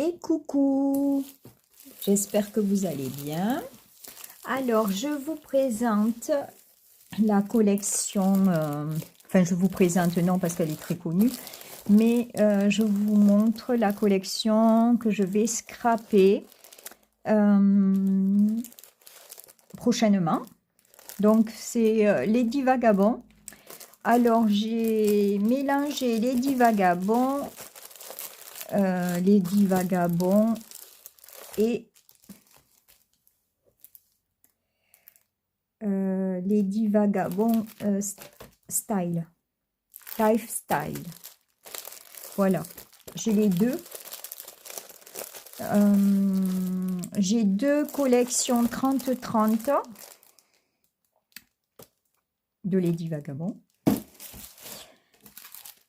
Et coucou, j'espère que vous allez bien. Alors, je vous présente la collection, enfin je vous présente non parce qu'elle est très connue, mais je vous montre la collection que je vais scraper prochainement. Donc, c'est Lady Vagabond. Alors, j'ai mélangé Lady Vagabond et Lady Vagabond Style, Lifestyle. Voilà, j'ai les deux. J'ai deux collections 30-30 de Lady Vagabond.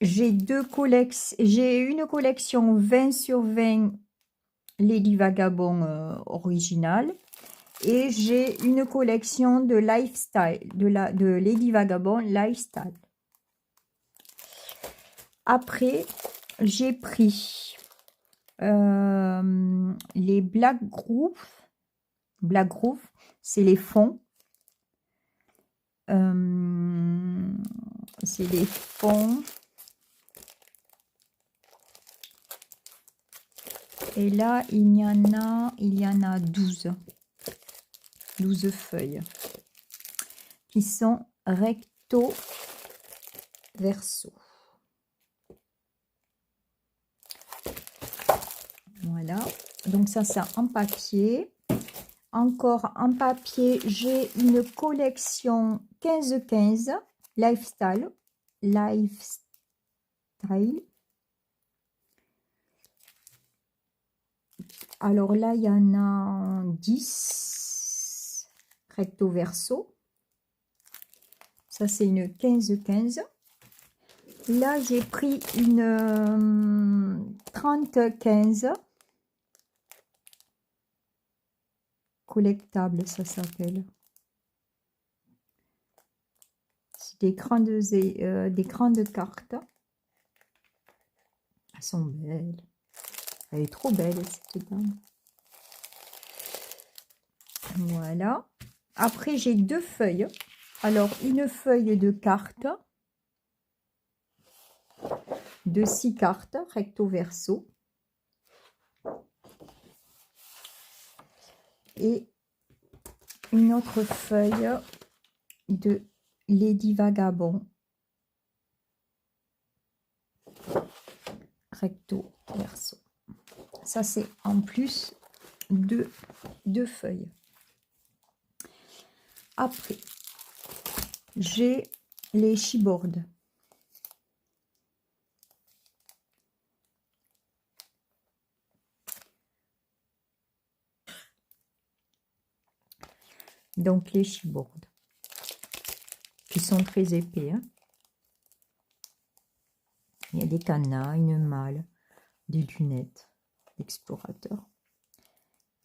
J'ai une collection 20/20 Lady Vagabond originale. Et j'ai une collection de lifestyle, de Lady Vagabond Lifestyle. Après, j'ai pris les Black Groove. Black Groove, c'est les fonds. C'est les fonds. Et là, il y en a 12 feuilles qui sont recto verso. Voilà, donc ça en papier. Encore en papier, j'ai une collection 15-15 lifestyle. Alors là, il y en a 10 recto verso. Ça, c'est une 15-15. Là, j'ai pris une 30-15. Collectable, ça s'appelle. C'est des grandes cartes. Elles sont belles. Elle est trop belle, cette dame. Voilà. Après, j'ai deux feuilles. Alors, une feuille de cartes. De 6 cartes, recto verso. Et une autre feuille de Lady Vagabond. Recto verso. Ça, c'est en plus de deux feuilles. Après, j'ai les chipboards. Donc, les chipboards qui sont très épais. Hein. Il y a des cadenas, une malle, des lunettes d'explorateur.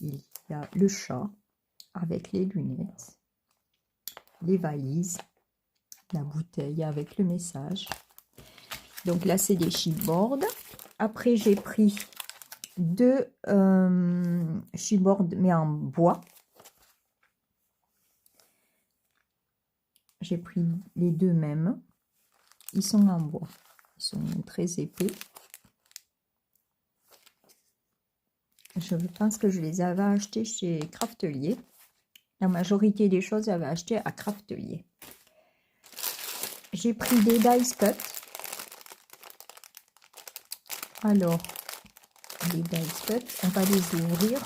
Il y a le chat avec les lunettes, les valises, la bouteille avec le message. Donc là, c'est des chipboards. Après, j'ai pris deux chipboards, mais en bois. J'ai pris les deux mêmes. Ils sont en bois. Ils sont très épais. Je pense que je les avais achetés chez Craftelier. La majorité des choses, j'avais acheté à Craftelier. J'ai pris des dice cut. Alors, les dice cut, on va les ouvrir.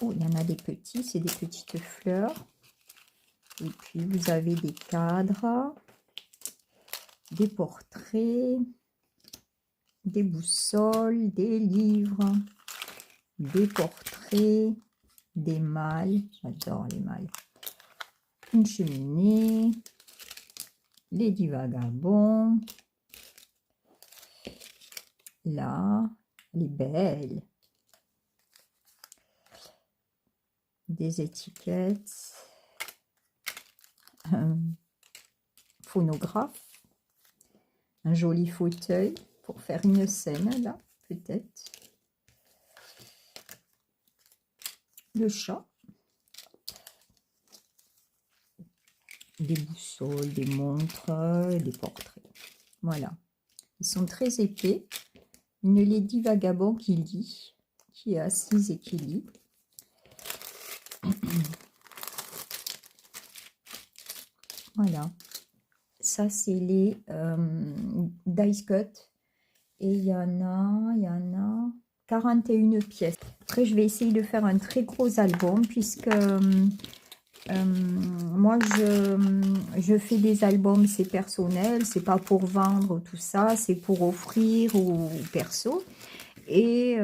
Oh, il y en a des petits, c'est des petites fleurs. Et puis, vous avez des cadres, des portraits, des boussoles, des livres, des portraits, des malles. J'adore les malles. Une cheminée, Lady Vagabond. Là, elle est belle. des étiquettes, un phonographe, un joli fauteuil pour faire une scène là, peut-être. Le chat, des boussoles, des montres, des portraits. Voilà. Ils sont très épais. Une lady vagabond qui lit, qui est assise et qui lit. Voilà. Ça, c'est les dice cut. Et il y en a 41 pièces. Après, je vais essayer de faire un très gros album puisque moi, je fais des albums, c'est personnel, c'est pas pour vendre tout ça, c'est pour offrir aux perso. Et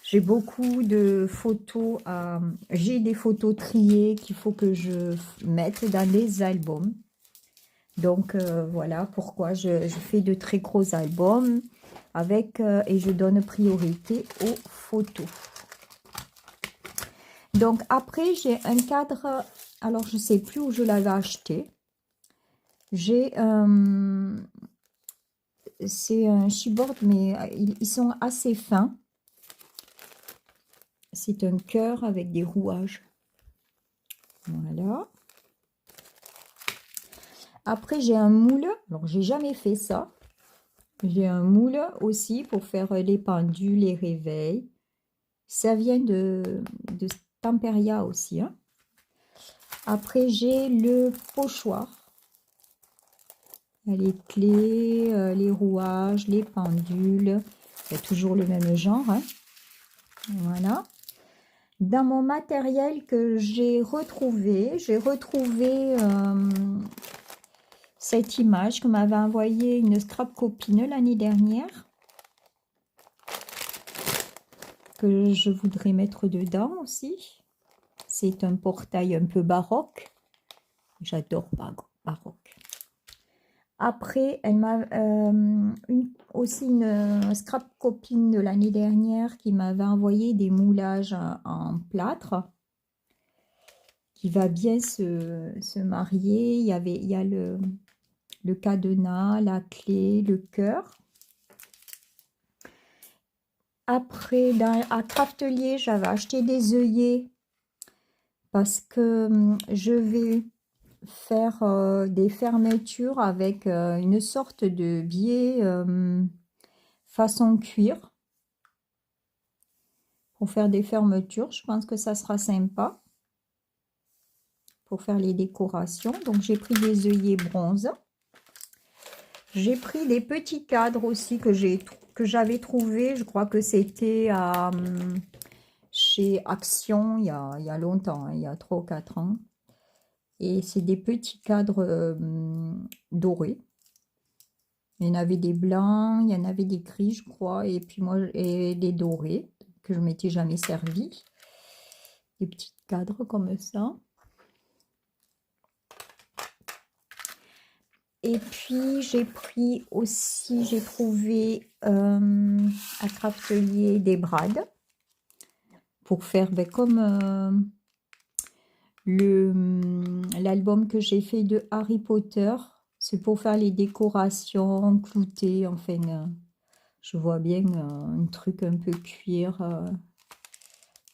j'ai beaucoup de photos, j'ai des photos triées qu'il faut que je mette dans les albums. Donc voilà pourquoi je fais de très gros albums avec et je donne priorité aux photos. Donc après j'ai un cadre, alors je sais plus où je l'avais acheté. J'ai c'est un chipboard mais ils sont assez fins. C'est un cœur avec des rouages. Voilà. Après j'ai un moule, alors j'ai jamais fait ça. J'ai un moule aussi pour faire les pendules, les réveils. Ça vient de Temperia aussi. Hein. Après, j'ai le pochoir. Les clés, les rouages, les pendules. Il y a toujours le même genre. Hein. Voilà. Dans mon matériel que j'ai retrouvé cette image que m'avait envoyée une scrap copine l'année dernière. Que je voudrais mettre dedans aussi. C'est un portail un peu baroque. J'adore baroque. Après, elle m'a aussi une scrap copine de l'année dernière qui m'avait envoyé des moulages en plâtre qui va bien se marier. Il y a le cadenas, la clé, le cœur. Après, à Craftelier, j'avais acheté des œillets parce que je vais faire des fermetures avec une sorte de biais façon cuir pour faire des fermetures. Je pense que ça sera sympa pour faire les décorations. Donc j'ai pris des œillets bronze. J'ai pris des petits cadres aussi que j'avais trouvé. Je crois que c'était chez Action il y a longtemps, hein, il y a 3 ou 4 ans. Et c'est des petits cadres dorés. Il y en avait des blancs, il y en avait des gris, je crois, et puis moi, et des dorés, que je ne m'étais jamais servi. Des petits cadres comme ça. Et puis, j'ai pris aussi, j'ai trouvé à Craftelier des brades pour faire comme l'album que j'ai fait de Harry Potter. C'est pour faire les décorations, clouter, enfin, je vois bien un truc un peu cuir.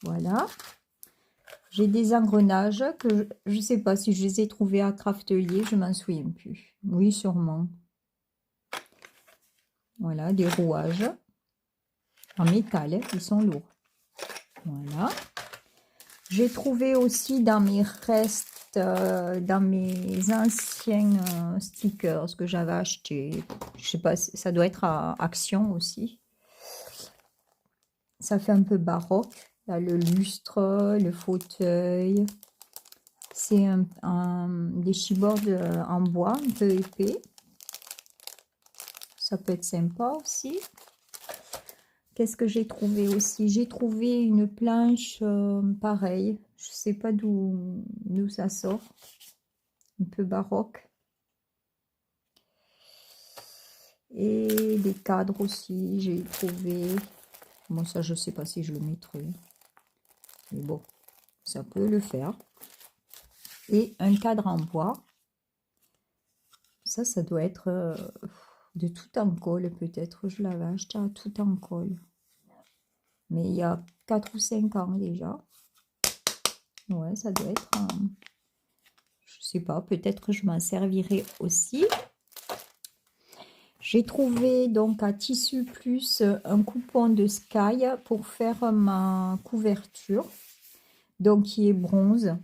Voilà. J'ai des engrenages que je ne sais pas si je les ai trouvés à Craftelier, je m'en souviens plus. Oui, sûrement. Voilà, des rouages en métal, hein, ils sont lourds. Voilà. J'ai trouvé aussi dans mes restes, dans mes anciens stickers que j'avais achetés. Je sais pas, ça doit être à Action aussi. Ça fait un peu baroque. Là, le lustre, le fauteuil. C'est des chipboards en bois, un peu épais. Ça peut être sympa aussi. Qu'est-ce que j'ai trouvé aussi? J'ai trouvé une planche pareille. Je ne sais pas d'où ça sort. Un peu baroque. Et des cadres aussi, j'ai trouvé. Bon, ça, je ne sais pas si je le mettrai. Mais bon, ça peut le faire. Et un cadre en bois. Ça doit être de tout en colle peut-être. Je l'avais acheté à tout en colle. Mais il y a 4 ou 5 ans déjà. Ouais, ça doit être... je sais pas, peut-être que je m'en servirai aussi. J'ai trouvé donc à Tissu Plus un coupon de Sky pour faire ma couverture. Donc qui est bronze.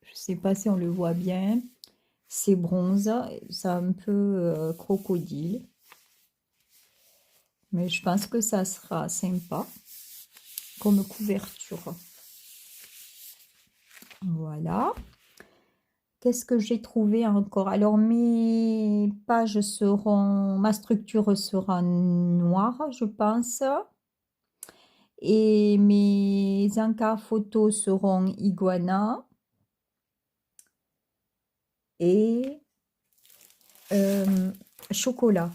Je sais pas si on le voit bien. C'est bronze, c'est un peu crocodile. Mais je pense que ça sera sympa comme couverture. Voilà. Qu'est-ce que j'ai trouvé encore? Alors, mes pages seront... Ma structure sera noire, je pense. Et mes encarts photos seront iguana. Et chocolat.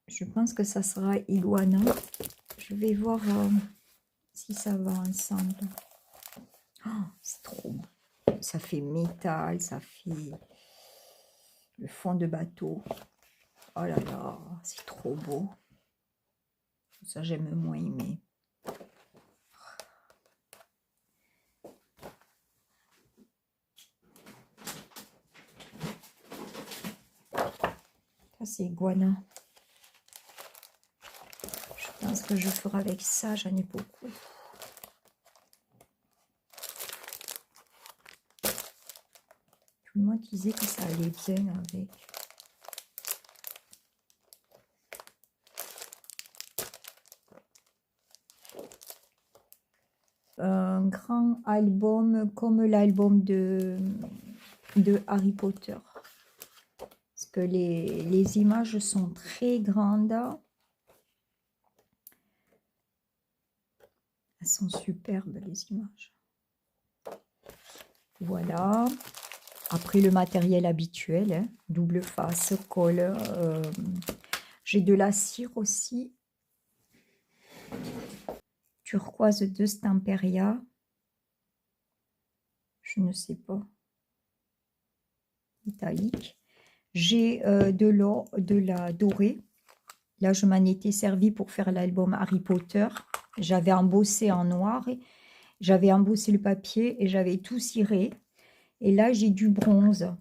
Je pense que ça sera iguana. Je vais voir si ça va ensemble. Oh, c'est trop beau. Ça fait métal, ça fait le fond de bateau. Oh là là, c'est trop beau. Ça, j'aime moins aimer. Ça, c'est iguana. Je pense que je ferai avec ça, j'en ai beaucoup. Tout le monde disait que ça allait bien avec. Un grand album comme l'album de Harry Potter. Parce que les images sont très grandes. Elles sont superbes, les images. Voilà. Après, le matériel habituel, hein, double face, colle. J'ai de la cire aussi. Turquoise de Stamperia. Je ne sais pas. Italique. J'ai de la dorée. Là, je m'en étais servi pour faire l'album Harry Potter. J'avais embossé en noir. J'avais embossé le papier et j'avais tout ciré. Et là, j'ai du bronze.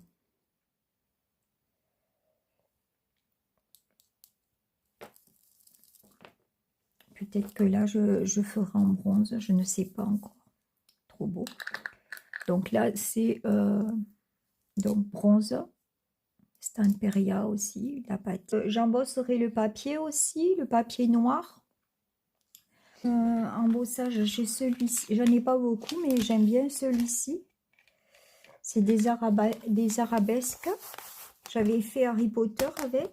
Peut-être que là, je ferai en bronze. Je ne sais pas encore. Trop beau. Donc là, c'est donc bronze. Stamperia aussi, la pâte. J'embosserai le papier aussi, le papier noir. Embossage, j'ai celui-ci. J'en ai pas beaucoup, mais j'aime bien celui-ci. C'est des arabesques. J'avais fait Harry Potter avec.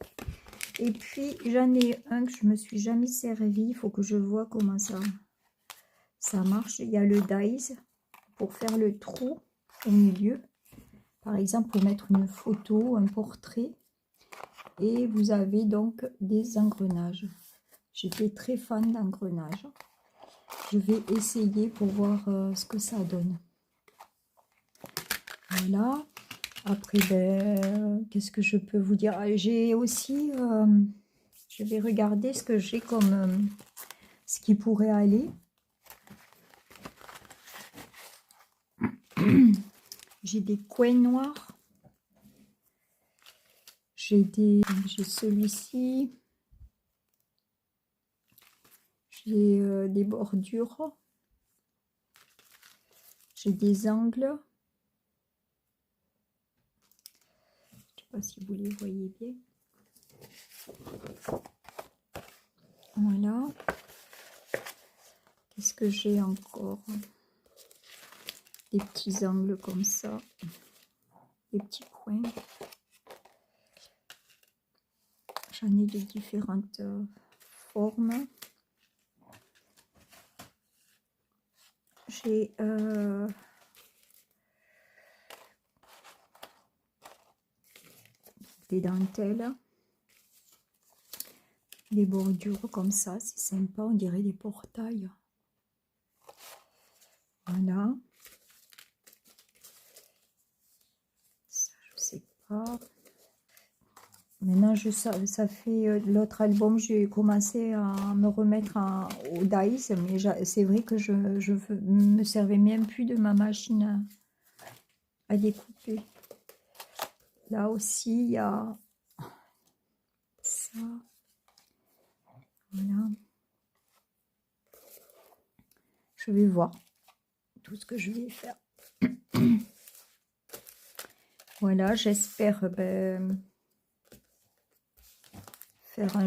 Et puis, j'en ai un que je me suis jamais servi. Il faut que je vois comment ça marche. Il y a le dies pour faire le trou au milieu. Par exemple, pour mettre une photo, un portrait. Et vous avez donc des engrenages. J'étais très fan d'engrenages. Je vais essayer pour voir ce que ça donne. Voilà. Après, ben, qu'est-ce que je peux vous dire? J'ai aussi, je vais regarder ce que j'ai comme, ce qui pourrait aller. J'ai des coins noirs. J'ai celui-ci. J'ai des bordures. J'ai des angles. Je ne sais pas si vous les voyez bien. Voilà. Qu'est-ce que j'ai encore? Des petits angles comme ça. Des petits coins. J'en ai de différentes formes. J'ai des dentelles, des bordures comme ça, c'est sympa, on dirait des portails. Voilà. Ça, je sais pas. Maintenant, ça fait l'autre album, j'ai commencé à me remettre au dice, mais c'est vrai que je me servais même plus de ma machine à découper. Là aussi, il y a ça. Voilà. Je vais voir tout ce que je vais faire. Voilà, j'espère faire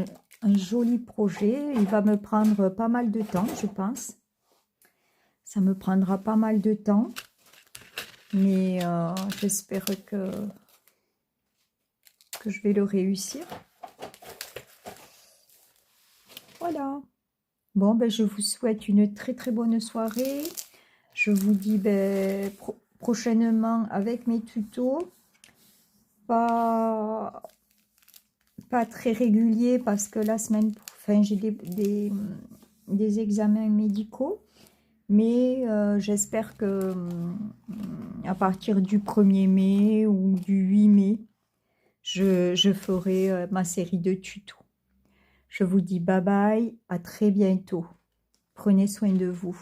un joli projet. Il va me prendre pas mal de temps, je pense. Ça me prendra pas mal de temps. Mais j'espère que je vais le réussir. Voilà. Bon, ben, je vous souhaite une très très bonne soirée. Je vous dis prochainement avec mes tutos. Pas très régulier parce que la semaine, enfin, j'ai des examens médicaux. Mais j'espère que à partir du 1er mai ou du 8 mai, je ferai ma série de tutos. Je vous dis bye bye, à très bientôt. Prenez soin de vous.